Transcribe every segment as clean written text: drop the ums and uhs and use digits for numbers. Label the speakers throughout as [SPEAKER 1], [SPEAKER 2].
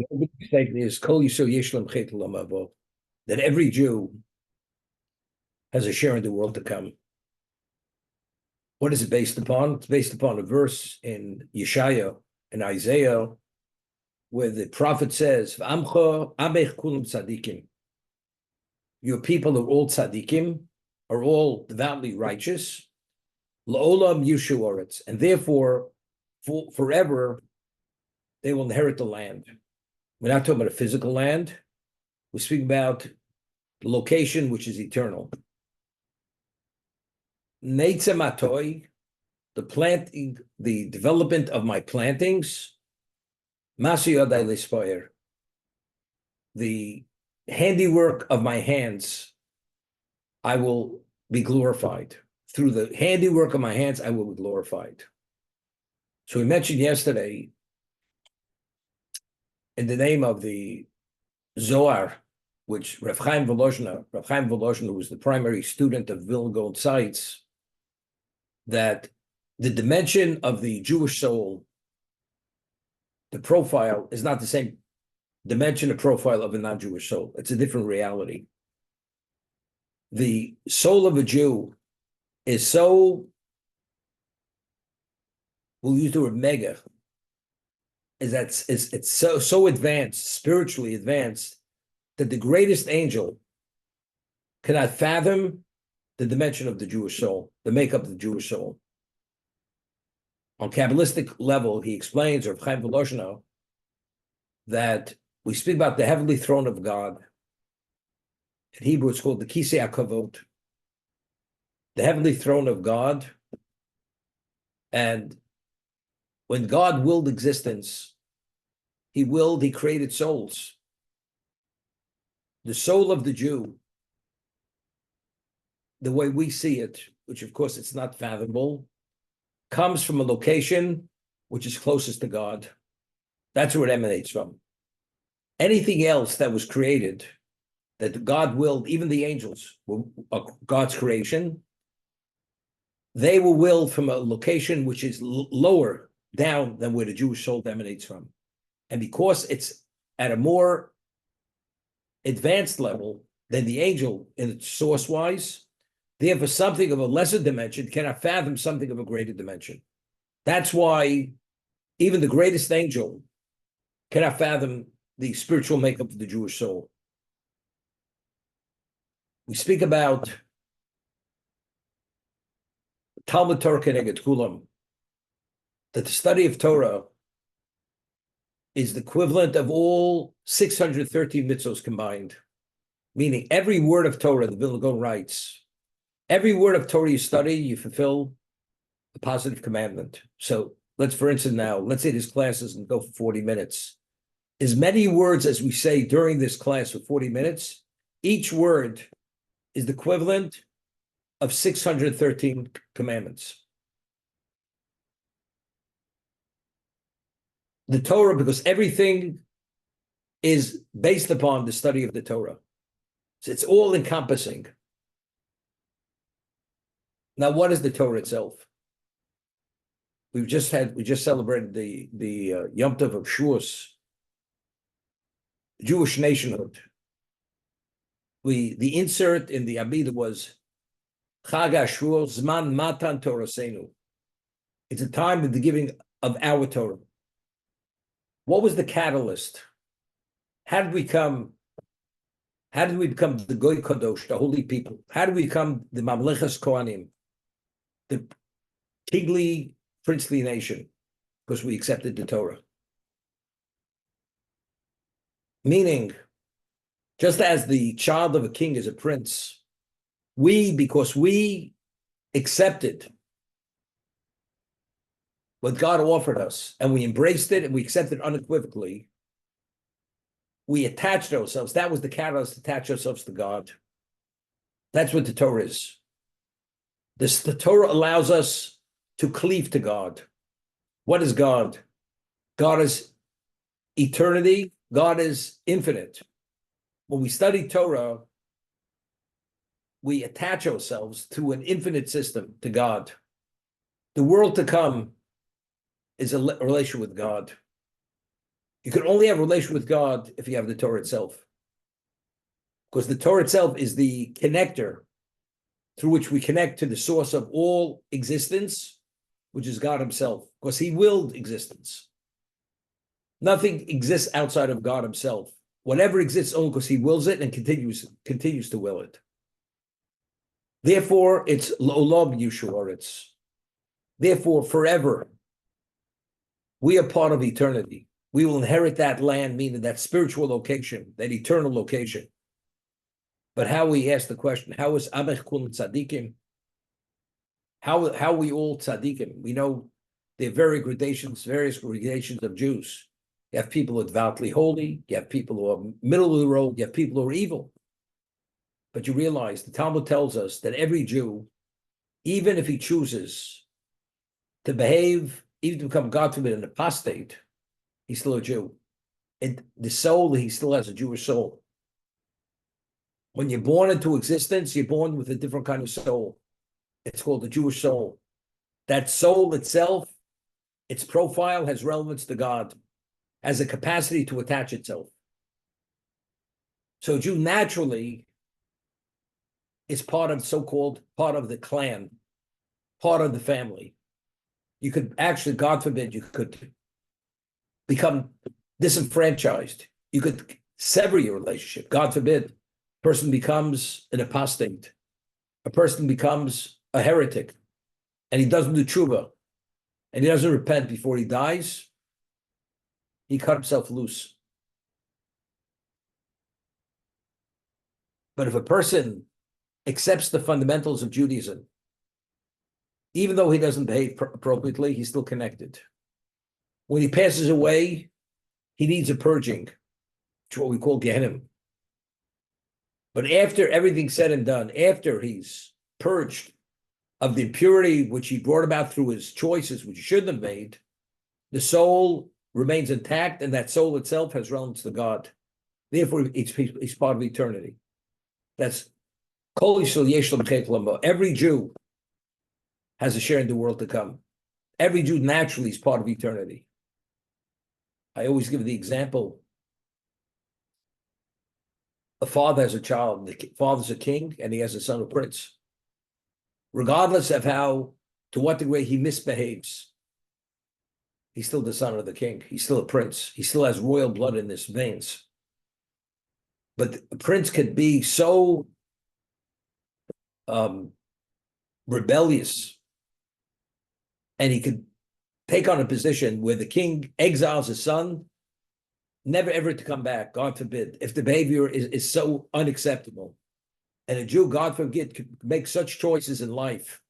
[SPEAKER 1] The statement is Kol Yisrael Yesh Lam Chet L'Olam Habo, that every Jew has a share in the world to come. What is it based upon? It's based upon a verse in Yeshaya and Isaiah where the prophet says, "V'amcha amech kulam tzadikim." Your people are all tzadikim, are all devoutly righteous. La'olam yushu oretz, and therefore, forever, they will inherit the land. We're not talking about a physical land. We're speaking about the location, which is eternal. Neitzematoi, the planting, the development of my plantings. Masu yadai l'spoyer, the handiwork of my hands, I will be glorified. Through the handiwork of my hands, I will be glorified. So we mentioned yesterday, in the name of the Zohar, which Rav Chaim Volozhiner, who was the primary student of Vilna Gaon, cites, that the dimension of the Jewish soul, the profile, is not the same dimension or profile of a non-Jewish soul. It's a different reality. The soul of a Jew is so, we'll use the word mega, is that it's so advanced, spiritually advanced, that the greatest angel cannot fathom the dimension of the Jewish soul, the makeup of the Jewish soul. On Kabbalistic level, he explains, or Chaim Volozhiner, that we speak about the heavenly throne of God. In Hebrew, it's called the Kisei HaKavod, the heavenly throne of God. And when God willed existence, he created souls. The soul of the Jew, the way we see it, which of course it's not fathomable, comes from a location which is closest to God. That's where it emanates from. Anything else that was created, that God willed, even the angels, were God's creation, they were willed from a location which is lower down than where the Jewish soul emanates from. And because it's at a more advanced level than the angel in its source-wise, therefore something of a lesser dimension cannot fathom something of a greater dimension. That's why even the greatest angel cannot fathom the spiritual makeup of the Jewish soul. We speak about Talmud Torah Keneged Kulam, that the study of Torah is the equivalent of all 613 mitzvos combined, meaning every word of Torah, the Vilna Gaon writes, every word of Torah you study, you fulfill the positive commandment. So for instance now, let's say this class is going to go for 40 minutes. As many words as we say during this class for 40 minutes, each word is the equivalent of 613 commandments. The Torah, because everything is based upon the study of the Torah. So it's all encompassing. Now, what is the Torah itself? We just celebrated the Yom Tov of Shavuos, Jewish nationhood. The insert in the Abidah was Chag HaShavuos Zman Matan Torasenu. It's a time of the giving of our Torah. What was the catalyst? How did we become the Goy Kadosh, the holy people? How did we become the Mamlechas Kohanim, the kingly, princely nation? Because we accepted the Torah. Meaning, just as the child of a king is a prince, because we accepted what God offered us, and we embraced it, and we accepted it unequivocally, we attached ourselves. That was the catalyst, attach ourselves to God. That's what the Torah is. The Torah allows us to cleave to God. What is God? God is eternity. God is infinite. When we study Torah, we attach ourselves to an infinite system, to God. The world to come is a relation with God. You can only have a relation with God if you have the Torah itself. Because the Torah itself is the connector through which we connect to the source of all existence, which is God himself, because he willed existence. Nothing exists outside of God himself. Whatever exists only because he wills it and continues to will it. Therefore, it's L'olam Yishuaretz. Therefore, forever, we are part of eternity. We will inherit that land, meaning that spiritual location, that eternal location. But how we ask the question, how is Amech Kul Tzadikim? How we all tzaddikim? We know there are various gradations of Jews. You have people who are devoutly holy, you have people who are middle of the road, you have people who are evil. But you realize the Talmud tells us that every Jew, even if he chooses to behave, even to become, God forbid, an apostate, he's still a Jew. And the soul, he still has a Jewish soul. When you're born into existence, you're born with a different kind of soul. It's called the Jewish soul. That soul itself, its profile has relevance to God, has a capacity to attach itself. So a Jew naturally is part of part of the clan, part of the family. You could actually, God forbid, you could become disenfranchised. You could sever your relationship. God forbid, a person becomes an apostate. A person becomes a heretic, and he doesn't do tshuva, and he doesn't repent before he dies, he cut himself loose. But if a person accepts the fundamentals of Judaism, even though he doesn't behave appropriately, he's still connected. When he passes away, he needs a purging, which is what we call Gehenna. But after everything's said and done, after he's purged of the impurity which he brought about through his choices, which he shouldn't have made, the soul remains intact, and that soul itself has relevance to God. Therefore, it's part of eternity. That's Kol Yisrael Yesh Lo B'Chei L'Mo. Every Jew has a share in the world to come. Every Jew naturally is part of eternity. I always give the example. A father has a child. The father's a king, and he has a son, a prince. Regardless of to what degree he misbehaves, he's still the son of the king. He's still a prince. He still has royal blood in his veins. But a prince could be so rebellious, and he could take on a position where the king exiles his son, never ever to come back, God forbid, if the behavior is so unacceptable. And a Jew, God forbid, could make such choices in life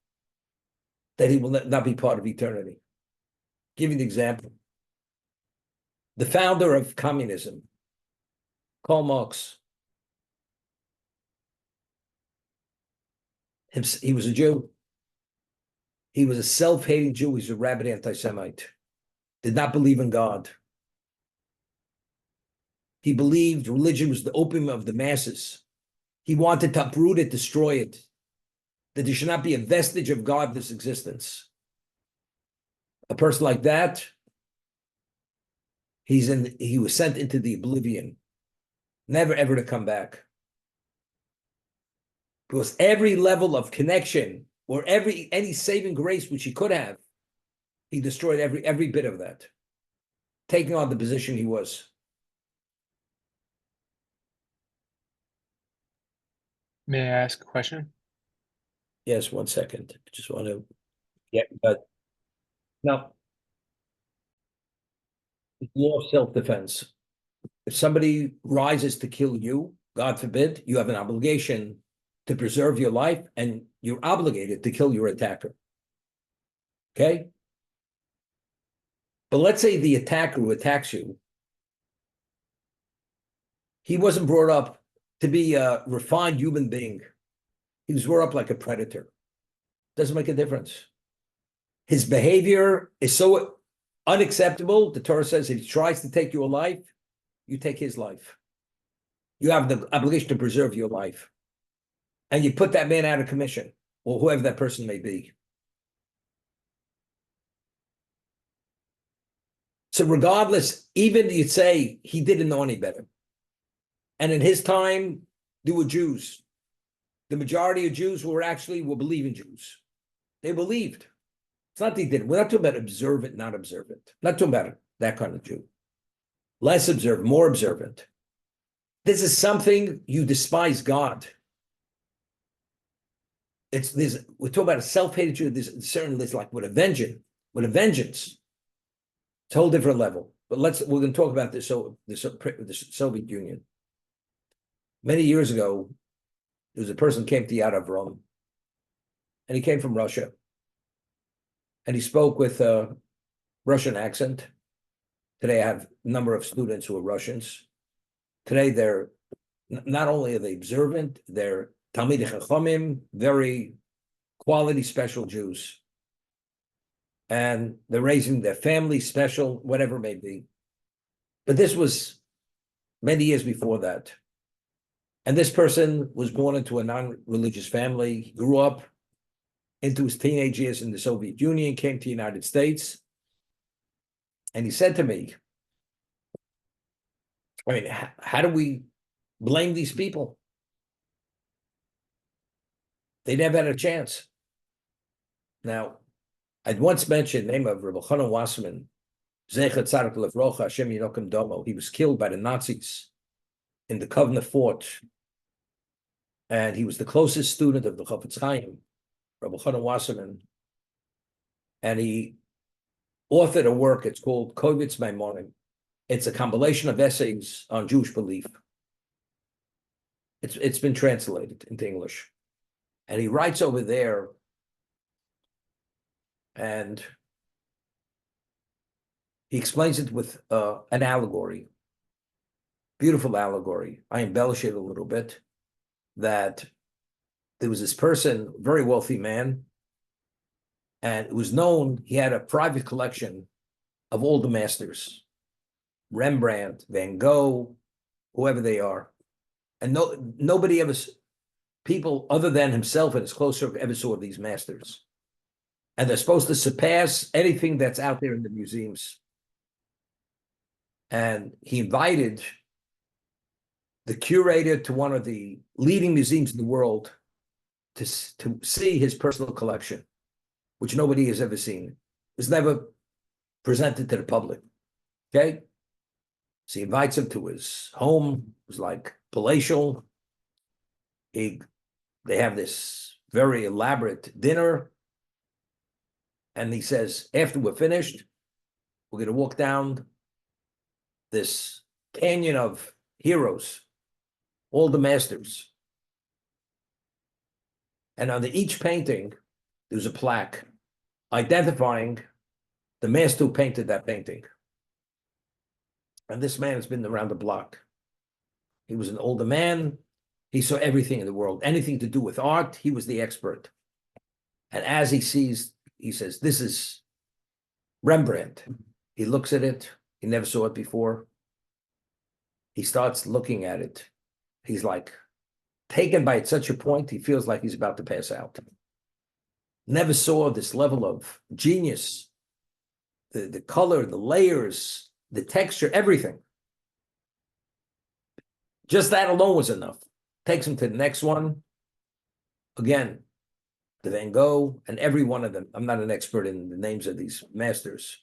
[SPEAKER 1] that he will not be part of eternity. Give you an example. The founder of communism, Karl Marx, he was a Jew. He was a self-hating Jew. He's a rabid anti-Semite. Did not believe in God. He believed religion was the opium of the masses. He wanted to uproot it, destroy it, that there should not be a vestige of God in this existence. A person like that, he was sent into the oblivion, never ever to come back. Because every level of connection or any saving grace which he could have, he destroyed every bit of that, taking on the position he was.
[SPEAKER 2] May I ask a question?
[SPEAKER 1] Yes, 1 second. I just want to but now, law of self-defense. If somebody rises to kill you, God forbid, you have an obligation to preserve your life, and you're obligated to kill your attacker. Okay? But let's say the attacker who attacks you, he wasn't brought up to be a refined human being. He was brought up like a predator. Doesn't make a difference. His behavior is so unacceptable. The Torah says if he tries to take your life, you take his life. You have the obligation to preserve your life. And you put that man out of commission, or whoever that person may be. So regardless, even you'd say he didn't know any better. And in his time, there were Jews. The majority of Jews were believing Jews. They believed. It's not that he didn't. We're not talking about observant, not observant. Not talking about that kind of Jew. Less observant, more observant. This is something you despise God. We're talking about a self-hated Jew. There's like with a vengeance. It's a whole different level. But we're going to talk about this. So the Soviet Union. Many years ago, there was a person came to Yad Avram, and he came from Russia, and he spoke with a Russian accent. Today, I have a number of students who are Russians. Today, they're not only are they observant, they're Talmidei Chachamim, very quality special Jews. And they're raising their family special, whatever it may be. But this was many years before that. And this person was born into a non-religious family. He grew up into his teenage years in the Soviet Union, came to the United States. And he said to me, I mean, how do we blame these people? They never had a chance. Now, I'd once mentioned the name of Rabbi Chanan Wasserman, Zecher Tzadik Levrocha, Hashem Yinokim Domo. He was killed by the Nazis in the Kovna fort. And he was the closest student of the Chofetz Chaim, Rabbi Chanan Wasserman. And he authored a work, it's called Kovitz Maimonim. It's a compilation of essays on Jewish belief. It's been translated into English. And he writes over there, and he explains it with an allegory, beautiful allegory. I embellish it a little bit, that there was this person, very wealthy man, and it was known he had a private collection of all the masters, Rembrandt, Van Gogh, whoever they are. And nobody ever, people other than himself and his close circle ever saw these masters. And they're supposed to surpass anything that's out there in the museums. And he invited the curator to one of the leading museums in the world to see his personal collection, which nobody has ever seen. It was never presented to the public. Okay? So he invites him to his home. It was like palatial. They have this very elaborate dinner. And he says, after we're finished, we're going to walk down this canyon of heroes, all the masters. And on each painting, there's a plaque identifying the master who painted that painting. And this man has been around the block. He was an older man. He saw everything in the world, anything to do with art. He was the expert. And as he sees, he says, this is Rembrandt. He looks at it. He never saw it before. He starts looking at it. He's like taken by it such a point, he feels like he's about to pass out. Never saw this level of genius, the color, the layers, the texture, everything. Just that alone was enough. Takes him to the next one. Again, the Van Gogh and every one of them. I'm not an expert in the names of these masters.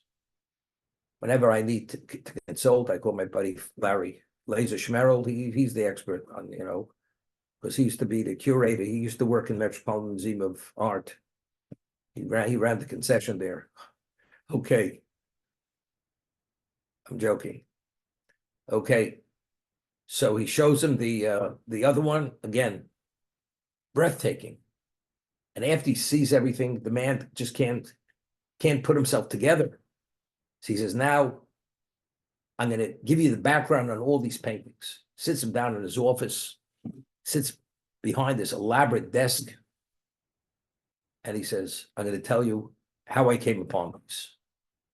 [SPEAKER 1] Whenever I need to consult, I call my buddy Larry Laser Schmerl. He's the expert on, because he used to be the curator. He used to work in Metropolitan Museum of Art. He ran the concession there. Okay. I'm joking. Okay. So he shows him the other one, again, breathtaking. And after he sees everything, the man just can't put himself together. So he says, now I'm going to give you the background on all these paintings. Sits him down in his office, sits behind this elaborate desk. And he says, I'm going to tell you how I came upon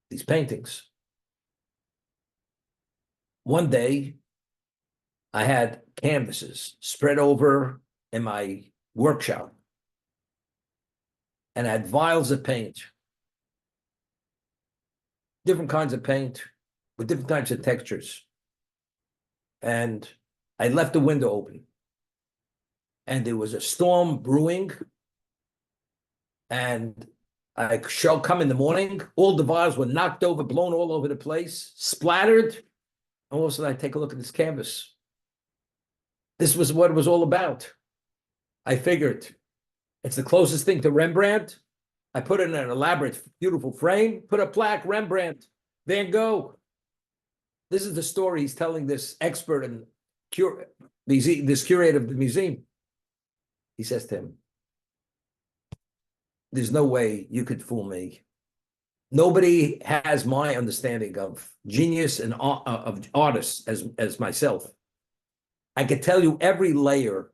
[SPEAKER 1] these paintings. One day, I had canvases spread over in my workshop. And I had vials of paint. Different kinds of paint, with different types of textures. And I left the window open. And there was a storm brewing. And I shall come in the morning. All the vials were knocked over, blown all over the place, splattered. And all of a sudden, I take a look at this canvas. This was what it was all about. I figured it's the closest thing to Rembrandt. I put it in an elaborate, beautiful frame, put a plaque, Rembrandt, Van Gogh. This is the story he's telling this expert and this curator of the museum. He says to him, there's no way you could fool me. Nobody has my understanding of genius and of artists as myself. I could tell you every layer,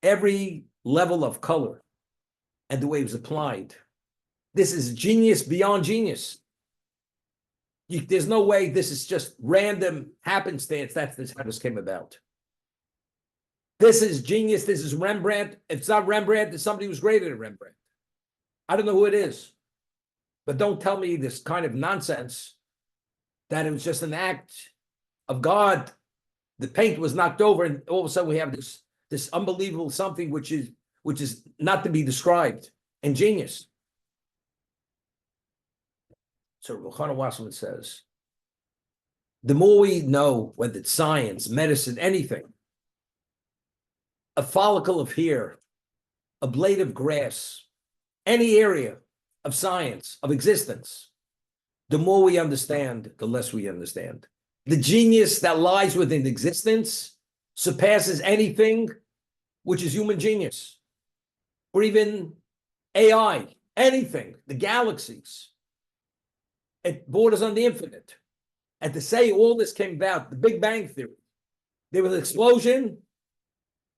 [SPEAKER 1] every level of color, and the way it was applied. This is genius beyond genius. There's no way this is just random happenstance. That's how this came about. This is genius. This is Rembrandt. If it's not Rembrandt, it's somebody who's greater than Rembrandt. I don't know who it is. But don't tell me this kind of nonsense that it was just an act of God. The paint was knocked over, and all of a sudden we have this unbelievable something which is not to be described, and genius. So Ruchana Wasserman says, the more we know, whether it's science, medicine, anything, a follicle of hair, a blade of grass, any area of science, of existence, the more we understand, the less we understand. The genius that lies within existence surpasses anything which is human genius, or even AI, anything, the galaxies. It borders on the infinite. And to say all this came about, the Big Bang Theory, there was an explosion.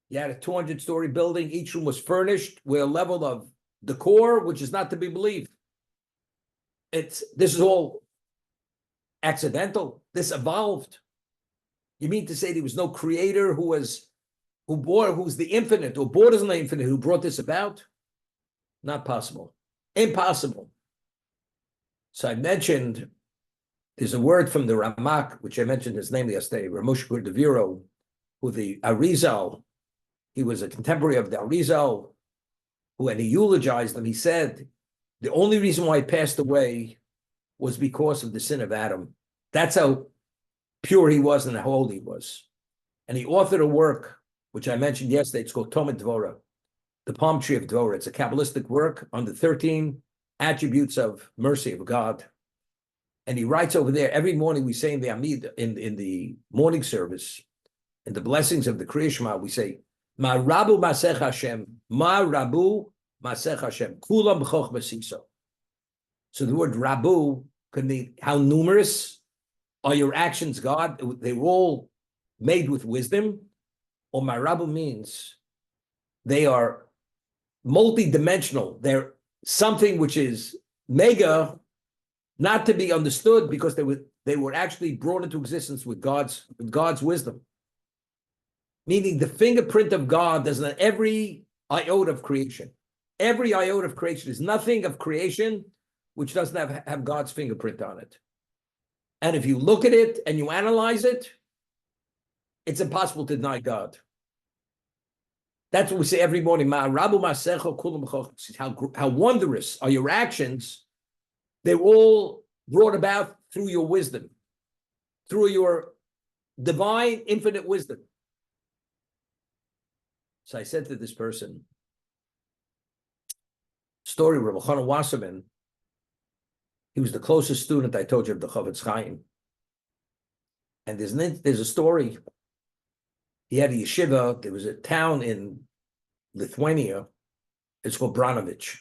[SPEAKER 1] You had a 200-story building. Each room was furnished with a level of decor, which is not to be believed. This is all accidental. This evolved. You mean to say there was no creator who's the infinite, who borders on the infinite, who brought this about? Not possible. Impossible. So I mentioned, there's a word from the Ramak, which I mentioned his name yesterday, Ramosh Gurdeviro, who the Arizal, he was a contemporary of the Arizal, when he eulogized him, he said, the only reason why he passed away was because of the sin of Adam. That's how pure he was and how holy he was. And he authored a work, which I mentioned yesterday. It's called Tomet Dvorah, the palm tree of Dvorah. It's a Kabbalistic work on the 13 attributes of mercy of God. And he writes over there, every morning we say in the Amid, in the morning service, in the blessings of the Kriya Shema, we say, Ma Rabu Masech Hashem, Ma Rabu Masech Hashem, Kulam B'choch B'siso. So the word Rabu can mean how numerous are your actions, God? They were all made with wisdom. Or Ma Rabu means they are multidimensional. They're something which is mega, not to be understood because they were actually brought into existence with God's wisdom. Meaning the fingerprint of God is on every iota of creation. Every iota of creation is nothing of creation which doesn't have God's fingerprint on it. And if you look at it and you analyze it, it's impossible to deny God. That's what we say every morning. How wondrous are your actions. They're all brought about through your wisdom, through your divine, infinite wisdom. So I said to this person, story of Rabbi Chana Wasserman, he was the closest student I told you of the Chofetz Chaim. And there's a story. He had a yeshiva. There was a town in Lithuania. It's called Branovich.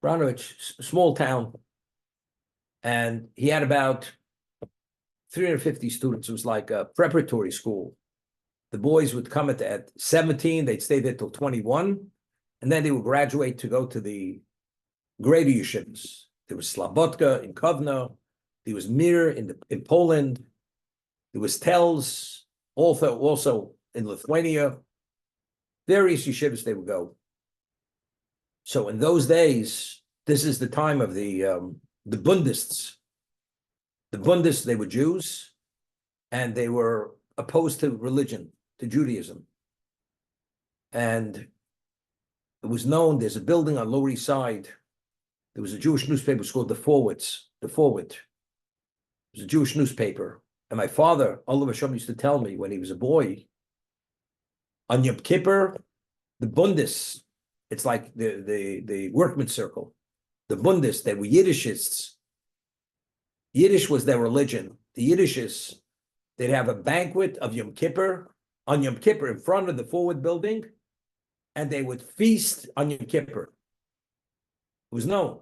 [SPEAKER 1] Branovich, small town. And he had about 350 students. It was like a preparatory school. The boys would come at 17. They'd stay there till 21. And then they would graduate to go to the greater yeshivas. There was Slabotka in Kovno. There was Mir in Poland. There was Telz also in Lithuania. Various yeshivas they would go. So in those days, this is the time of the Bundists. The Bundes, they were Jews, and they were opposed to religion, to Judaism. And it was known, there's a building on Lower East Side. There was a Jewish newspaper, it's called The Forward. It was a Jewish newspaper. And my father, Oliver Shum, used to tell me when he was a boy, on Yom Kippur, the Bundes, it's like the workman's circle. The Bundes, they were Yiddishists. Yiddish was their religion. The Yiddishists, they'd have a banquet of Yom Kippur, on Yom Kippur in front of the Forward building, and they would feast on Yom Kippur. It was known.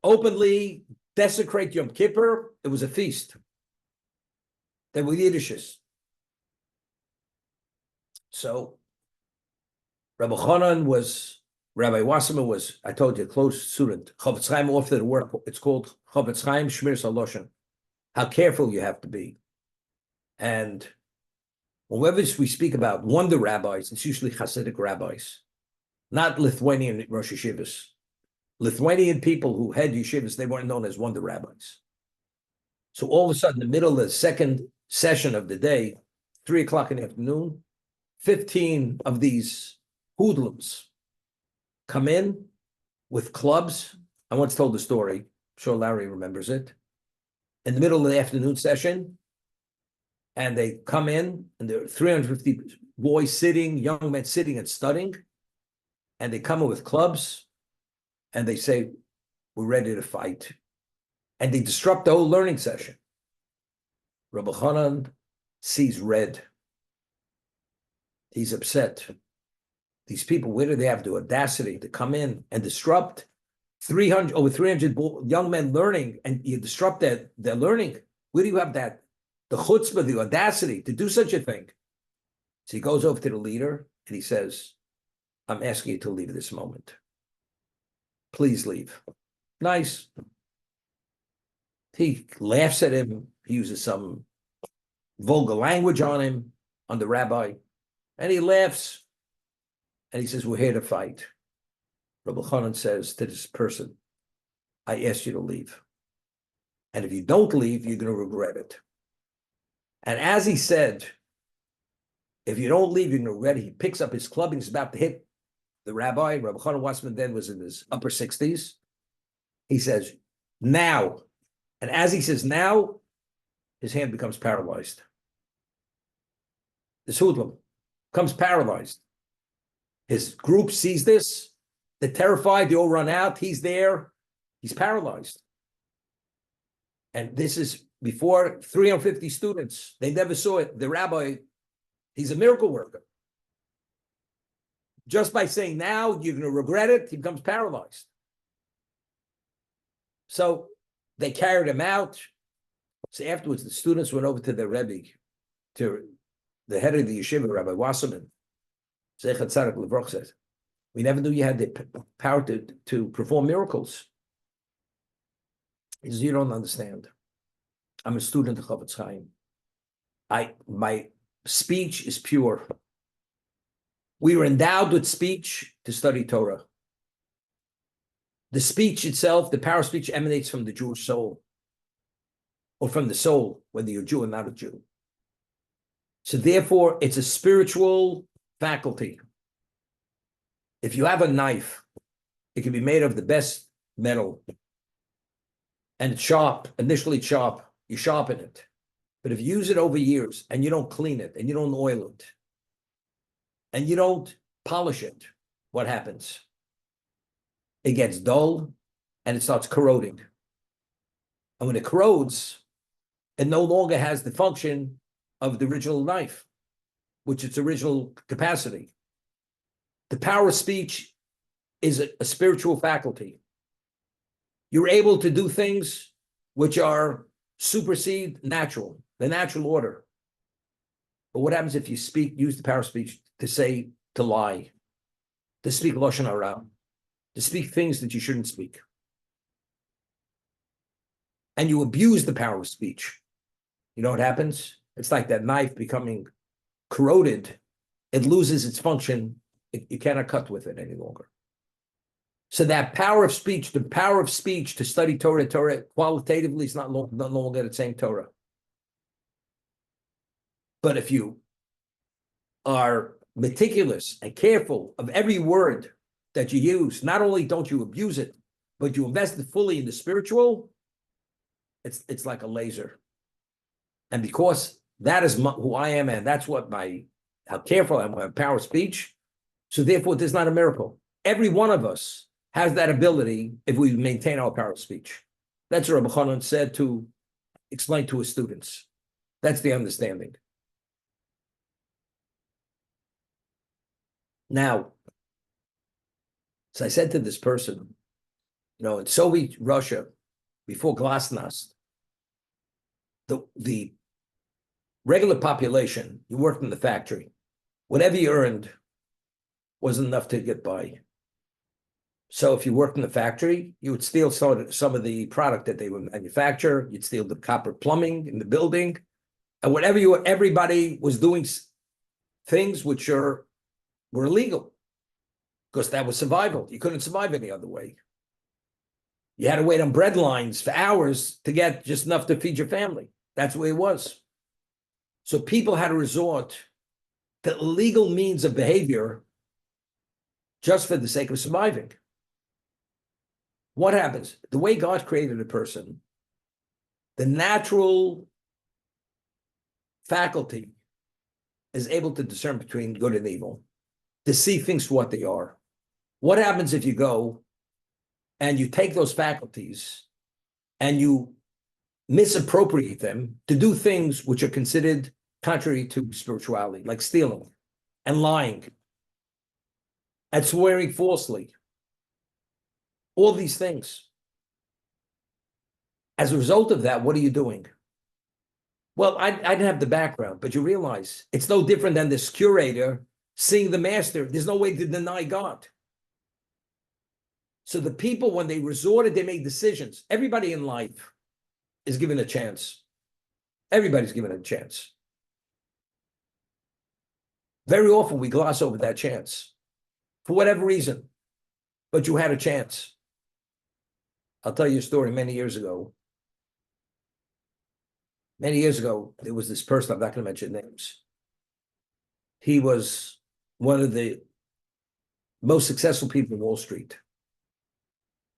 [SPEAKER 1] Openly desecrate Yom Kippur, it was a feast. They were Yiddishists. So Rabbi Wasserman was, I told you, a close student. Chofetz Chaim offered a work, it's called Chofetz Chaim Shmiras HaLashon. How careful you have to be. And whenever we speak about wonder rabbis, it's usually Hasidic rabbis, not Lithuanian Rosh Yeshivas. Lithuanian people who had yeshivas, they weren't known as wonder rabbis. So all of a sudden, in the middle of the second session of the day, 3:00 in the afternoon, 15 of these hoodlums come in with clubs. I once told the story, I'm sure Larry remembers it, in the middle of the afternoon session, and they come in, and there are 350 boys sitting, young men sitting and studying, and they come in with clubs, and they say, we're ready to fight. And they disrupt the whole learning session. Rabbi Hanan sees red. He's upset. These people, where do they have the audacity to come in and disrupt over 300 young men learning, and you disrupt their learning? Where do you have that? The chutzpah, the audacity to do such a thing. So he goes over to the leader and he says, I'm asking you to leave this moment. Please leave. Nice. He laughs at him. He uses some vulgar language on him, on the rabbi, and he laughs. And he says, we're here to fight. Rabbi Chanan says to this person, I asked you to leave. And if you don't leave, you're going to regret it. And as he said, if you don't leave, you're going to regret it, he picks up his club and he's about to hit the rabbi. Rabbi Chanan Wasserman then was in his upper 60s. He says, now. And as he says now, his hand becomes paralyzed. This hoodlum becomes paralyzed. His group sees this. They're terrified. They all run out. He's there. He's paralyzed. And this is before 350 students. They never saw it. The rabbi, he's a miracle worker. Just by saying now, you're going to regret it, he becomes paralyzed. So they carried him out. So afterwards, the students went over to their Rebbe, to the head of the yeshiva, Rabbi Wasserman. Zeichat Tzaddik Levroch says, we never knew you had the power to perform miracles. He says, you don't understand. I'm a student of Chofetz Chaim. My speech is pure. We were endowed with speech to study Torah. The speech itself, the power of speech emanates from the Jewish soul, or from the soul, whether you're Jew or not a Jew. So therefore, it's a spiritual faculty. If you have a knife, it can be made of the best metal, and it's sharp, initially sharp, you sharpen it. But if you use it over years, and you don't clean it, and you don't oil it, and you don't polish it, what happens? It gets dull, and it starts corroding. And when it corrodes, it no longer has the function of the original knife, which its original capacity. The power of speech is a spiritual faculty. You're able to do things which are supersede natural, the natural order. But what happens if you use the power of speech to lie, to speak lashon hara, to speak things that you shouldn't speak? And you abuse the power of speech. You know what happens? It's like that knife becoming corroded. It loses its function. You cannot cut with it any longer. So that power of speech, the power of speech to study Torah qualitatively is no longer the same Torah. But if you are meticulous and careful of every word that you use, not only don't you abuse it, but you invest it fully in the spiritual, it's like a laser. And because that is who I am, and that's what how careful I am with my power of speech, so therefore there's not a miracle. Every one of us has that ability if we maintain our power of speech. That's what Rabbi Chanan said to explain to his students. That's the understanding. Now, so I said to this person, in Soviet Russia, before Glasnost, the regular population, you worked in the factory, whatever you earned wasn't enough to get by. So if you worked in the factory, you would steal some of the product that they would manufacture. You'd steal the copper plumbing in the building, and everybody was doing things which were illegal, because that was survival. You couldn't survive any other way. You had to wait on bread lines for hours to get just enough to feed your family. That's the way it was. So people had to resort to illegal means of behavior just for the sake of surviving. What happens? The way God created a person, the natural faculty is able to discern between good and evil, to see things for what they are. What happens if you go and you take those faculties and you misappropriate them to do things which are considered contrary to spirituality, like stealing and lying and swearing falsely? All these things. As a result of that, what are you doing? Well, I didn't have the background, but you realize it's no different than this curator seeing the master. There's no way to deny God. So the people, when they resorted, they made decisions. Everybody in life is given a chance. Everybody's given a chance. Very often we gloss over that chance for whatever reason, but you had a chance. I'll tell you a story. Many years ago, there was this person, I'm not going to mention names. He was one of the most successful people in Wall Street.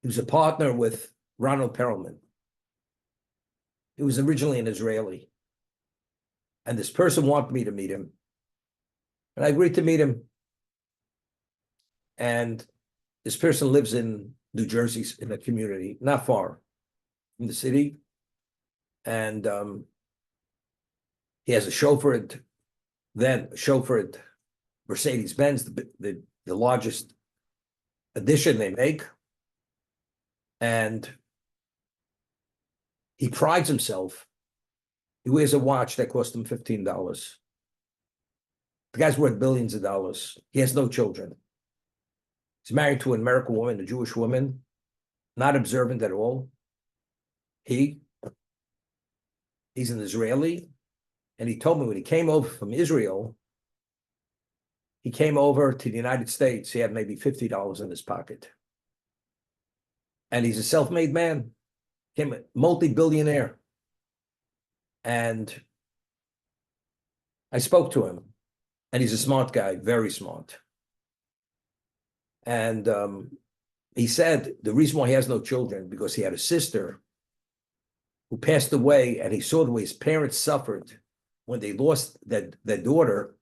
[SPEAKER 1] He was a partner with Ronald Perelman. He was originally an Israeli. And this person wanted me to meet him. And I agreed to meet him. And this person lives in New Jersey, in a community, not far from the city. And he has a chauffeured Mercedes-Benz, the largest edition they make. And he prides himself. He wears a watch that cost him $15. The guy's worth billions of dollars. He has no children. He's married to an American woman, a Jewish woman, not observant at all. He's an Israeli. And he told me when he came over from Israel, he came over to the United States. He had maybe $50 in his pocket. And he's a self-made man, became a multi-billionaire. And I spoke to him, and he's a smart guy, very smart. And he said the reason why he has no children, because he had a sister who passed away, and he saw the way his parents suffered when they lost their daughter.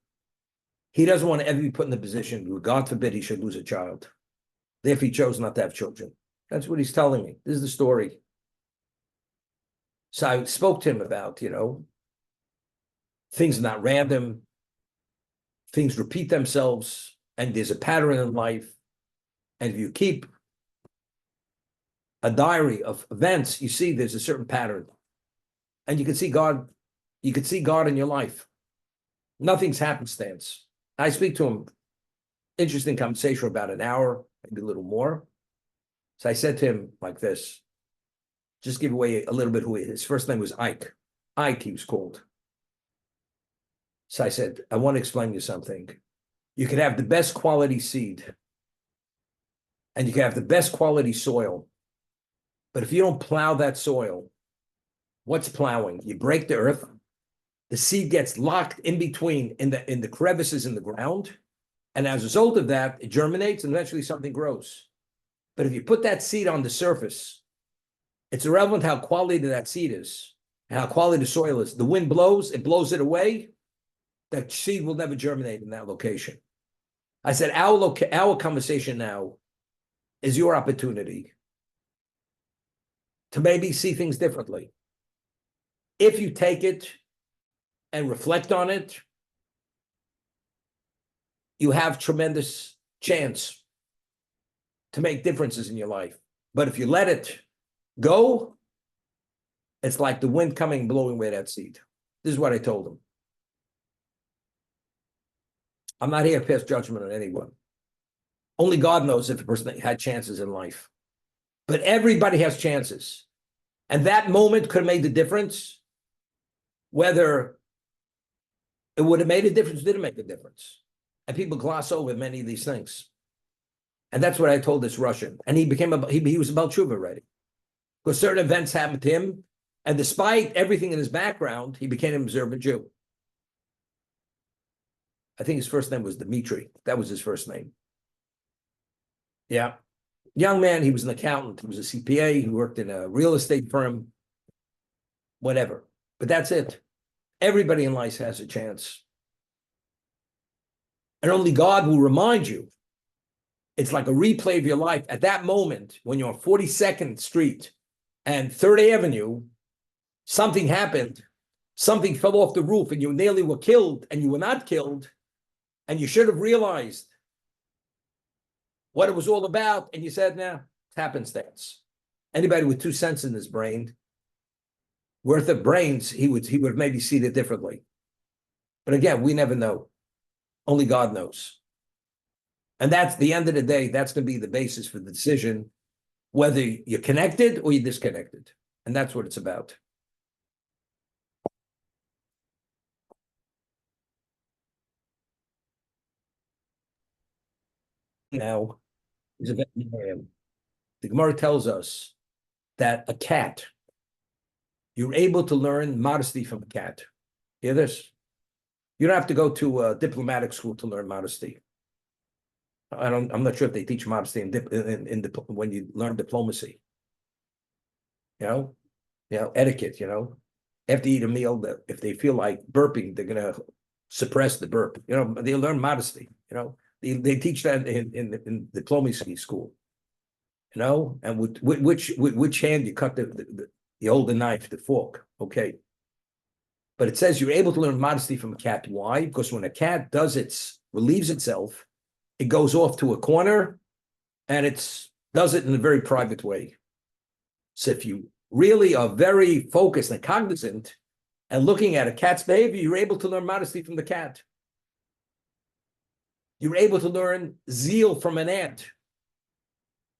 [SPEAKER 1] He doesn't want to ever be put in the position where, God forbid, he should lose a child. Therefore, he chose not to have children. That's what he's telling me. This is the story. So I spoke to him about, things are not random. Things repeat themselves, and there's a pattern in life. And if you keep a diary of events, you see there's a certain pattern. And you can see God in your life. Nothing's happenstance. I speak to him, interesting conversation for about an hour, maybe a little more. So I said to him like this, just give away a little bit who he is. His first name was Ike. Ike, he was called. So I said, I want to explain to you something. You could have the best quality seed, and you can have the best quality soil. But if you don't plow that soil, what's plowing? You break the earth, the seed gets locked in between in the crevices in the ground, and as a result of that, it germinates and eventually something grows. But if you put that seed on the surface, it's irrelevant how quality that seed is and how quality the soil is. The wind blows, it blows it away. That seed will never germinate in that location. I said, our conversation now is your opportunity to maybe see things differently. If you take it and reflect on it, you have tremendous chance to make differences in your life. But if you let it go, it's like the wind coming, blowing away that seed. This is what I told him. I'm not here to pass judgment on anyone. Only God knows if a person had chances in life. But everybody has chances. And that moment could have made the difference. Whether it would have made a difference, didn't make a difference. And people gloss over many of these things. And that's what I told this Russian. And he was about tshuva already. Because certain events happened to him. And despite everything in his background, he became an observant Jew. I think his first name was Dmitry. That was his first name. Yeah. Young man, he was an accountant. He was a CPA. He worked in a real estate firm. Whatever. But that's it. Everybody in life has a chance. And only God will remind you. It's like a replay of your life. At that moment, when you're on 42nd Street and 3rd Avenue, something happened. Something fell off the roof and you nearly were killed and you were not killed. And you should have realized what it was all about. And you said, nah, it's happenstance. Anybody with 2 cents in his brain, worth of brains, he would have maybe seen it differently. But again, we never know. Only God knows. And that's the end of the day. That's going to be the basis for the decision, whether you're connected or you're disconnected. And that's what it's about. Now, is a veterinarian. The Gemara tells us that a cat, you're able to learn modesty from a cat. Hear this? You don't have to go to a diplomatic school to learn modesty. I'm not sure if they teach modesty when you learn diplomacy. Etiquette, after you eat a meal, if they feel like burping, they're going to suppress the burp. They learn modesty, They teach that in diplomacy school, and with which hand you cut you hold the knife, the fork, okay. But it says you're able to learn modesty from a cat. Why? Because when a cat relieves itself, it goes off to a corner and does it in a very private way. So if you really are very focused and cognizant and looking at a cat's behavior, you're able to learn modesty from the cat. You're able to learn zeal from an ant.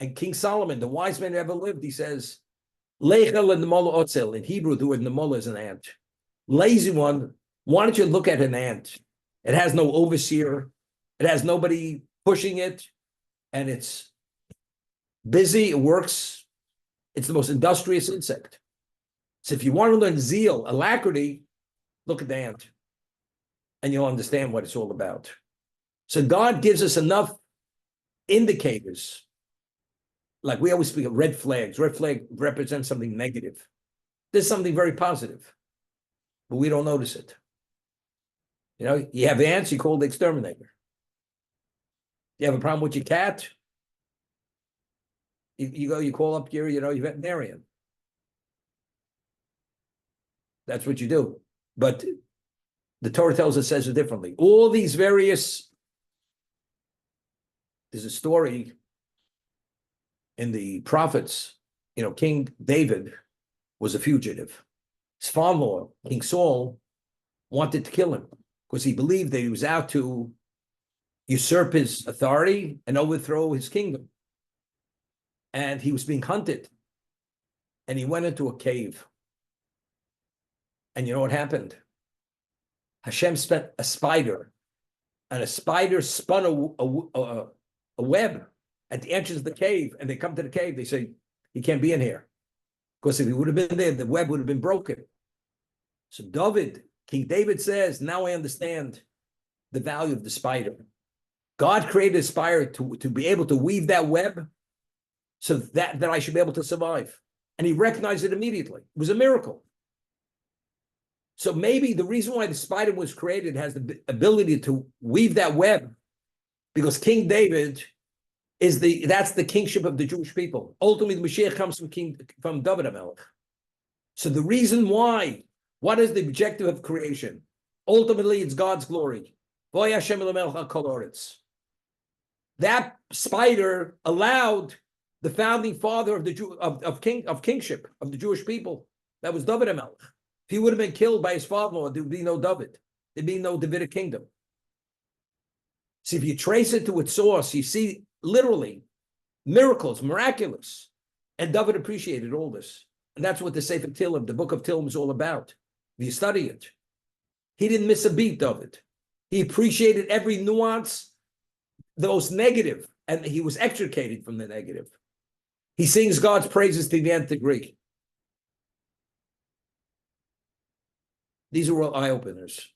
[SPEAKER 1] And King Solomon, the wise man who ever lived, he says, Leichel and Nemola Otzel. In Hebrew, the word Nemola is an ant. Lazy one, why don't you look at an ant? It has no overseer. It has nobody pushing it. And it's busy, it works. It's the most industrious insect. So if you want to learn zeal, alacrity, look at the ant. And you'll understand what it's all about. So God gives us enough indicators. Like we always speak of red flags. Red flag represents something negative. There's something very positive, but we don't notice it. You have ants, you call the exterminator. You have a problem with your cat, you call up your veterinarian. That's what you do. But the Torah says it differently. All these various, there's a story in the prophets, King David was a fugitive. His father-in-law, King Saul, wanted to kill him because he believed that he was out to usurp his authority and overthrow his kingdom. And he was being hunted. And he went into a cave. And you know what happened? Hashem sent a spider, and a spider spun a web at the entrance of the cave, and they come to the cave, they say, he can't be in here. Because if he would have been there, the web would have been broken. So King David says, now I understand the value of the spider. God created a spider to be able to weave that web so that I should be able to survive. And he recognized it immediately. It was a miracle. So maybe the reason why the spider was created has the ability to weave that web, because King David that's the kingship of the Jewish people. Ultimately, the Mashiach comes from David HaMelech. So the reason why, what is the objective of creation? Ultimately, it's God's glory. That spider allowed the founding father of kingship of the Jewish people. That was David HaMelech. If he would have been killed by his father-in-law, there would be no David. There'd be no Davidic kingdom. See, if you trace it to its source, you see literally miracles, miraculous. And David appreciated all this. And that's what the Sefer Tehillim, the book of Tehillim, is all about. If you study it, he didn't miss a beat, David. He appreciated every nuance, the most negative, and he was extricated from the negative. He sings God's praises to the nth degree. These are all eye-openers.